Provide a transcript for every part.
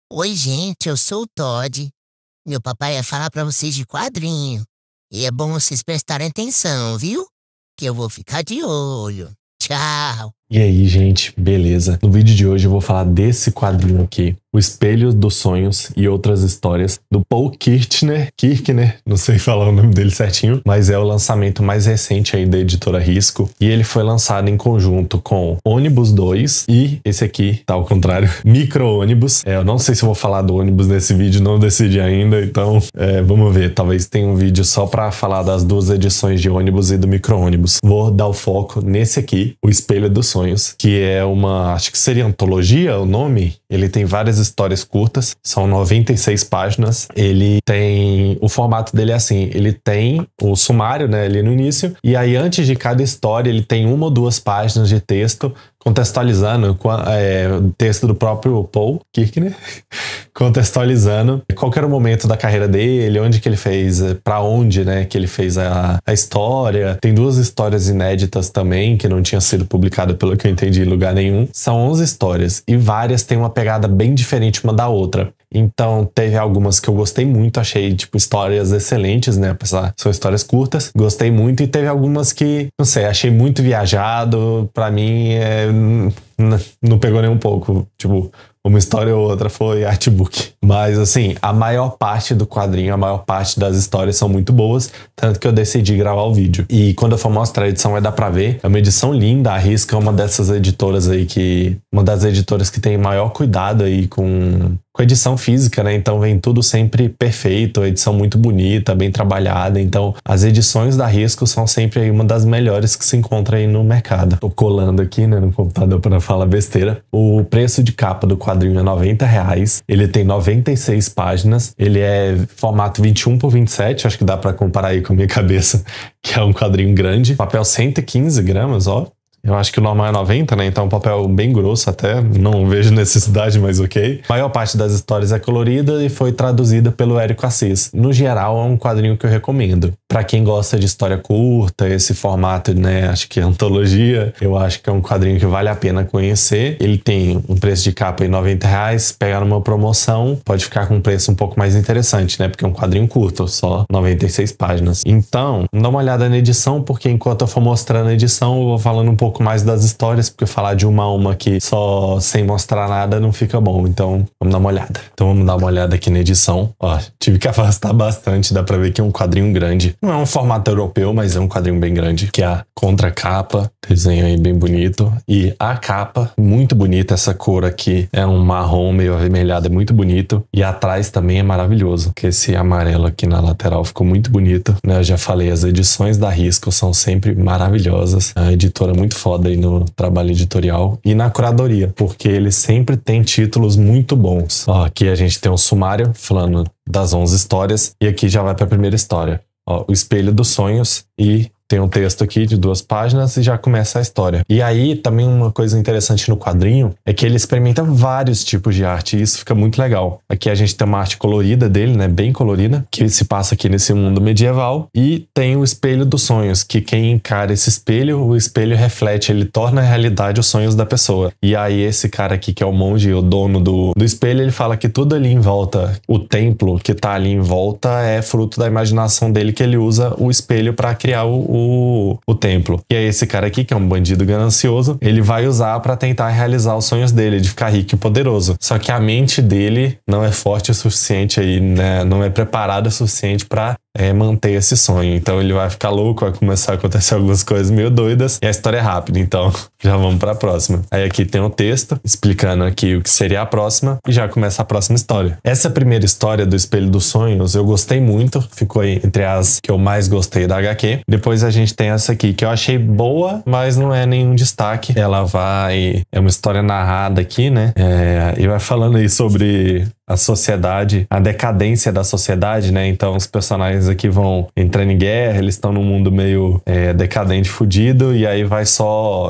Oi, gente, eu sou o Todd. Meu papai ia falar pra vocês de quadrinho. E é bom vocês prestarem atenção, viu? Que eu vou ficar de olho. Tchau. E aí, gente, beleza? No vídeo de hoje eu vou falar desse quadrinho aqui, O Espelho dos Sonhos e Outras Histórias, do Paul Kirchner, não sei falar o nome dele certinho, mas é o lançamento mais recente aí da editora Risco, e ele foi lançado em conjunto com Ônibus 2 e esse aqui, tá ao contrário, Micro Ônibus. Eu não sei se eu vou falar do ônibus nesse vídeo, não decidi ainda, então vamos ver, talvez tenha um vídeo só pra falar das duas edições de Ônibus e do Micro Ônibus. Vou dar o foco nesse aqui, O Espelho dos Sonhos, que é acho que seria antologia o nome. Ele tem várias histórias curtas, são 96 páginas. Ele tem, o formato dele é assim, ele tem o sumário, né, ali no início, e aí antes de cada história ele tem uma ou duas páginas de texto contextualizando o texto do próprio Paul Kirchner, contextualizando qual era o momento da carreira dele, onde que ele fez, pra onde, né, que ele fez a história. Tem duas histórias inéditas também, que não tinham sido publicadas, pelo que eu entendi, em lugar nenhum. São 11 histórias, e várias têm uma pegada bem diferente uma da outra. Então, teve algumas que eu gostei muito, achei, tipo, histórias excelentes, né? Apesar são histórias curtas, gostei muito. E teve algumas que, não sei, achei muito viajado. Pra mim, não pegou nem um pouco. Tipo, uma história ou outra foi artbook. Mas, assim, a maior parte do quadrinho, a maior parte das histórias são muito boas, tanto que eu decidi gravar o vídeo. E quando eu for mostrar a edição, vai dar pra ver. É uma edição linda, a Risco é uma dessas editoras aí uma das editoras que tem maior cuidado aí com edição física, né? Então vem tudo sempre perfeito, edição muito bonita, bem trabalhada. Então as edições da Risco são sempre aí uma das melhores que se encontra aí no mercado. Tô colando aqui, né, no computador para não falar besteira. O preço de capa do quadrinho é R$90. Ele tem 96 páginas. Ele é formato 21 por 27, acho que dá para comparar aí com a minha cabeça, que é um quadrinho grande. Papel 115 gramas, ó. Eu acho que o normal é 90, né? Então um papel bem grosso até. Não vejo necessidade, mas ok. A maior parte das histórias é colorida e foi traduzida pelo Érico Assis. No geral, é um quadrinho que eu recomendo. Pra quem gosta de história curta, esse formato, né? Acho que é antologia. Eu acho que é um quadrinho que vale a pena conhecer. Ele tem um preço de capa em R$90. Pegar numa promoção, pode ficar com um preço um pouco mais interessante, né? Porque é um quadrinho curto, só 96 páginas. Então, dá uma olhada na edição, porque enquanto eu for mostrando a edição, eu vou falando um pouco mais das histórias, porque falar de uma a uma aqui só sem mostrar nada não fica bom. Então, vamos dar uma olhada. Então, vamos dar uma olhada aqui na edição. Ó, tive que afastar bastante, dá pra ver que é um quadrinho grande. Não é um formato europeu, mas é um quadrinho bem grande, que é a contracapa, desenho aí bem bonito. E a capa, muito bonita, essa cor aqui é um marrom meio avermelhado, é muito bonito. E atrás também é maravilhoso, que esse amarelo aqui na lateral ficou muito bonito, né? Eu já falei, as edições da Risco são sempre maravilhosas. A editora muito foda aí no trabalho editorial e na curadoria, porque ele sempre tem títulos muito bons. Ó, aqui a gente tem um sumário falando das 11 histórias e aqui já vai para a primeira história. Ó, O Espelho dos Sonhos, e tem um texto aqui de 2 páginas e já começa a história. E aí, também uma coisa interessante no quadrinho é que ele experimenta vários tipos de arte e isso fica muito legal. Aqui a gente tem uma arte colorida dele, né? Bem colorida, que se passa aqui nesse mundo medieval. E tem o Espelho dos Sonhos, que quem encara esse espelho, o espelho reflete, ele torna a realidade os sonhos da pessoa. E aí esse cara aqui, que é o monge, o dono do espelho, ele fala que tudo ali em volta, o templo que tá ali em volta é fruto da imaginação dele, que ele usa o espelho para criar o templo. E aí esse cara aqui, que é um bandido ganancioso, ele vai usar para tentar realizar os sonhos dele, de ficar rico e poderoso. Só que a mente dele não é forte o suficiente aí, né? Não é preparada o suficiente para manter esse sonho. Então ele vai ficar louco, vai começar a acontecer algumas coisas meio doidas e a história é rápida, então já vamos para a próxima. Aí aqui tem um texto explicando aqui o que seria a próxima e já começa a próxima história. Essa primeira história do Espelho dos Sonhos eu gostei muito, ficou entre as que eu mais gostei da HQ. Depois a gente tem essa aqui que eu achei boa, mas não é nenhum destaque. É uma história narrada aqui, né? E vai falando aí sobre a sociedade, a decadência da sociedade, né? Então os personagens aqui vão entrando em guerra, eles estão num mundo meio decadente, fudido, e aí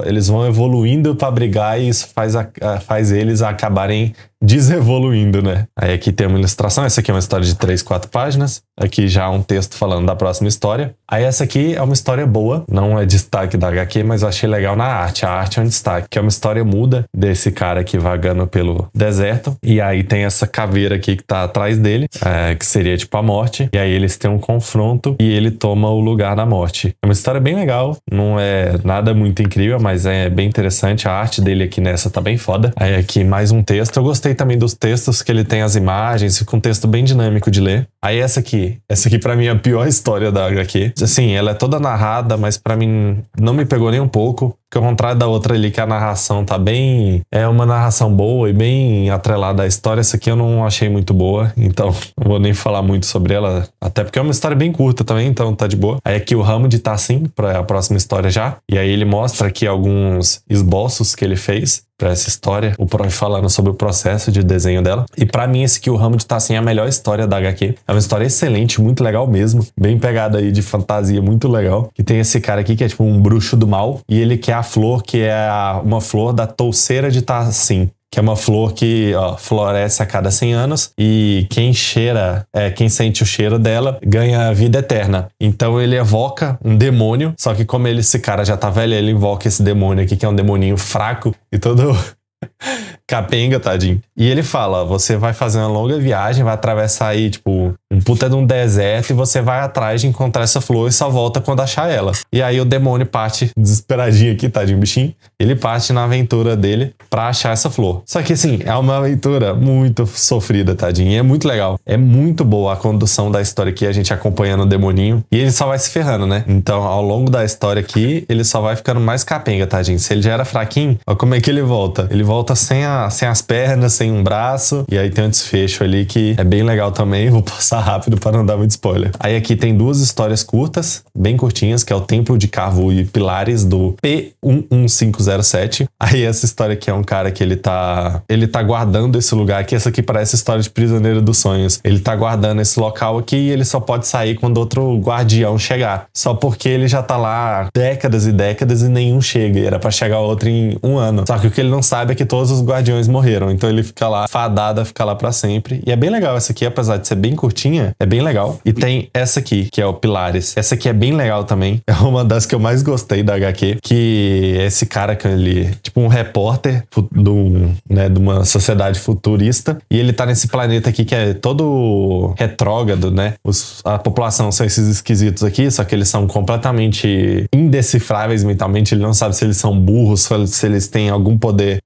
eles vão evoluindo pra brigar e isso faz eles acabarem desevoluindo, né? Aí aqui tem uma ilustração, essa aqui é uma história de 3, 4 páginas, aqui já um texto falando da próxima história. Aí essa aqui é uma história boa, não é destaque da HQ, mas eu achei legal na arte. A arte é um destaque, que é uma história muda desse cara aqui vagando pelo deserto, e aí tem essa caverna caveira aqui que tá atrás dele, que seria tipo a morte. E aí eles têm um confronto e ele toma o lugar da morte. É uma história bem legal, não é nada muito incrível, mas é bem interessante. A arte dele aqui nessa tá bem foda. Aí aqui mais um texto. Eu gostei também dos textos, que ele tem as imagens, fica um texto bem dinâmico de ler. Aí essa aqui pra mim é a pior história da HQ. Assim, ela é toda narrada, mas pra mim não me pegou nem um pouco. Porque ao contrário da outra ali, que a narração tá bem... É uma narração boa e bem atrelada à história. Essa aqui eu não achei muito boa, então não vou nem falar muito sobre ela. Até porque é uma história bem curta também, então tá de boa. Aí aqui o Hammond tá assim, pra próxima história já. E aí ele mostra aqui alguns esboços que ele fez pra essa história, o Prof falando sobre o processo de desenho dela. E pra mim esse aqui, o Hammond tá assim, a melhor história da HQ. É uma história excelente, muito legal mesmo, bem pegada aí de fantasia, muito legal. E tem esse cara aqui que é tipo um bruxo do mal, e ele quer a flor, que é uma flor da touceira de Tassim, que é uma flor que floresce a cada 100 anos e quem sente o cheiro dela ganha vida eterna. Então ele evoca um demônio, só que como esse cara já tá velho, ele invoca esse demônio aqui, que é um demoninho fraco e todo capenga, tadinho. E ele fala, você vai fazer uma longa viagem, vai atravessar aí, tipo, um puta de um deserto e você vai atrás de encontrar essa flor e só volta quando achar ela. E aí o demônio parte, desesperadinho aqui, tadinho, bichinho, ele parte na aventura dele pra achar essa flor. Só que assim, é uma aventura muito sofrida, tadinho, e é muito legal. É muito boa a condução da história aqui, a gente acompanhando o demoninho, e ele só vai se ferrando, né? Então, ao longo da história aqui, ele só vai ficando mais capenga, tadinho. Se ele já era fraquinho, ó como é que ele volta. Ele volta sem as pernas, sem um braço, e aí tem um desfecho ali que é bem legal também. Vou passar rápido para não dar muito spoiler. Aí aqui tem duas histórias curtas, bem curtinhas, que é o Templo de Carvo e Pilares, do P11507. Aí essa história aqui é um cara que ele tá guardando esse lugar aqui. Essa aqui parece história de Prisioneiro dos Sonhos. Ele tá guardando esse local aqui e ele só pode sair quando outro guardião chegar. Só porque ele já tá lá décadas e décadas e nenhum chega. E era pra chegar outro em 1 ano. Só que o que ele não sabe é que todos os guardiões morreram. Então ele fica lá, fadado a ficar lá pra sempre. E é bem legal essa aqui, apesar de ser bem curtinha, é bem legal. E tem essa aqui, que é o Pilares. Essa aqui é bem legal também. É uma das que eu mais gostei da HQ. Que é esse cara que ele... Tipo um repórter de uma sociedade futurista. E ele tá nesse planeta aqui que é todo retrógrado, né? A população são esses esquisitos aqui, só que eles são completamente indecifráveis mentalmente. Ele não sabe se eles são burros, se eles têm algum poder,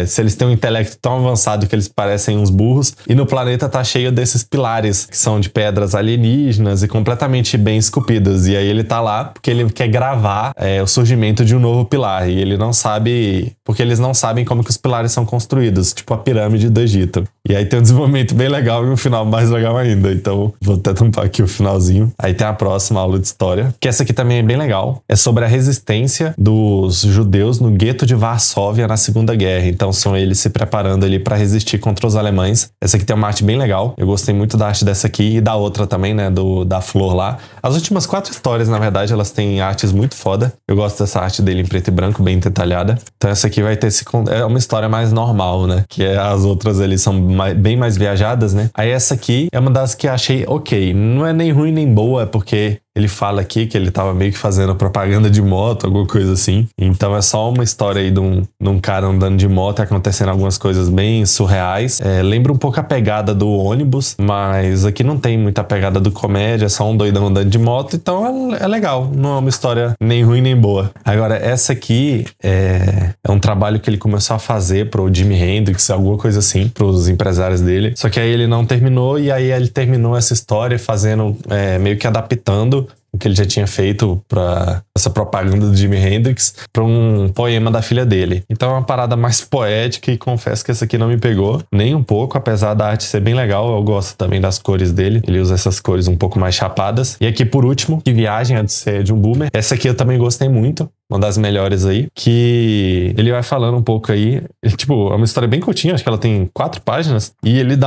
se eles têm um intelecto tão avançado que eles parecem uns burros. E no planeta tá cheio desses pilares, que são de pedras alienígenas e completamente bem esculpidas. E aí ele tá lá porque ele quer gravar o surgimento de um novo pilar. E ele não sabe... Porque eles não sabem como que os pilares são construídos, tipo a pirâmide do Egito. E aí tem um desenvolvimento bem legal e um final mais legal ainda. Então, vou até tampar aqui o finalzinho. Aí tem a próxima aula de história, que essa aqui também é bem legal. É sobre a resistência dos judeus no gueto de Varsóvia na Segunda Guerra. Então, são eles se preparando ali para resistir contra os alemães. Essa aqui tem uma arte bem legal. Eu gostei muito da arte dessa aqui e da outra também, né? Da flor lá. As últimas 4 histórias, na verdade, elas têm artes muito foda. Eu gosto dessa arte dele em preto e branco, bem detalhada. Então, essa aqui vai ter é uma história mais normal, né? Que as outras ali são bem mais viajadas, né? Aí essa aqui é uma das que achei ok. Não é nem ruim nem boa, porque ele fala aqui que ele tava meio que fazendo propaganda de moto, alguma coisa assim. Então é só uma história aí de um cara andando de moto e acontecendo algumas coisas bem surreais. Lembra um pouco a pegada do ônibus, mas aqui não tem muita pegada do comédia, é só um doidão andando de moto. Então é legal, não é uma história nem ruim nem boa. Agora, essa aqui é um trabalho que ele começou a fazer pro Jimi Hendrix, alguma coisa assim, pros empresários dele. Só que aí ele não terminou, e aí ele terminou essa história fazendo, meio que adaptando o que ele já tinha feito para essa propaganda do Jimi Hendrix para um poema da filha dele. Então é uma parada mais poética e confesso que essa aqui não me pegou nem um pouco, apesar da arte ser bem legal. Eu gosto também das cores dele. Ele usa essas cores um pouco mais chapadas. E aqui por último, Que Viagem, antes de ser de um Boomer. Essa aqui eu também gostei muito. Uma das melhores aí, que ele vai falando um pouco aí, tipo, é uma história bem curtinha, acho que ela tem 4 páginas, e ele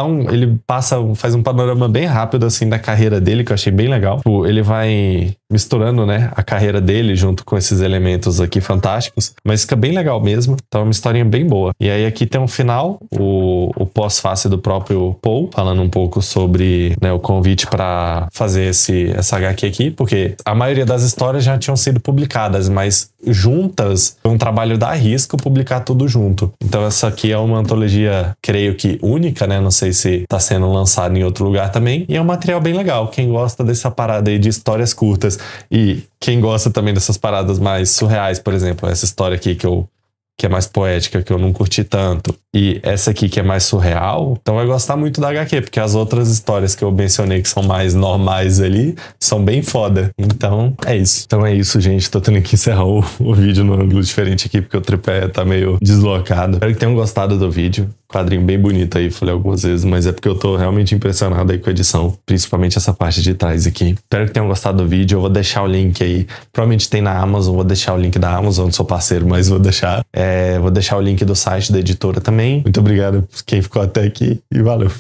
faz um panorama bem rápido, assim, da carreira dele, que eu achei bem legal. Tipo, ele vai misturando, né, a carreira dele junto com esses elementos aqui fantásticos, mas fica bem legal mesmo, então é uma historinha bem boa. E aí aqui tem um final, o pós-face do próprio Paul, falando um pouco sobre, né, o convite para fazer essa HQ aqui, porque a maioria das histórias já tinham sido publicadas, mas juntas, foi um trabalho da Risco publicar tudo junto. Então essa aqui é uma antologia, creio que única, né? Não sei se tá sendo lançada em outro lugar também. E é um material bem legal. Quem gosta dessa parada aí de histórias curtas e quem gosta também dessas paradas mais surreais, por exemplo, essa história aqui que é mais poética, que eu não curti tanto, e essa aqui que é mais surreal, então vai gostar muito da HQ, porque as outras histórias que eu mencionei que são mais normais ali, são bem foda. Então, é isso. Então é isso, gente. Tô tendo que encerrar o vídeo no ângulo diferente aqui, porque o tripé tá meio deslocado. Espero que tenham gostado do vídeo. Quadrinho bem bonito aí, falei algumas vezes, mas é porque eu tô realmente impressionado aí com a edição, principalmente essa parte de trás aqui. Espero que tenham gostado do vídeo. Eu vou deixar o link aí, provavelmente tem na Amazon, vou deixar o link da Amazon, não sou parceiro, mas vou deixar. Vou deixar o link do site da editora também. Muito obrigado por quem ficou até aqui e valeu.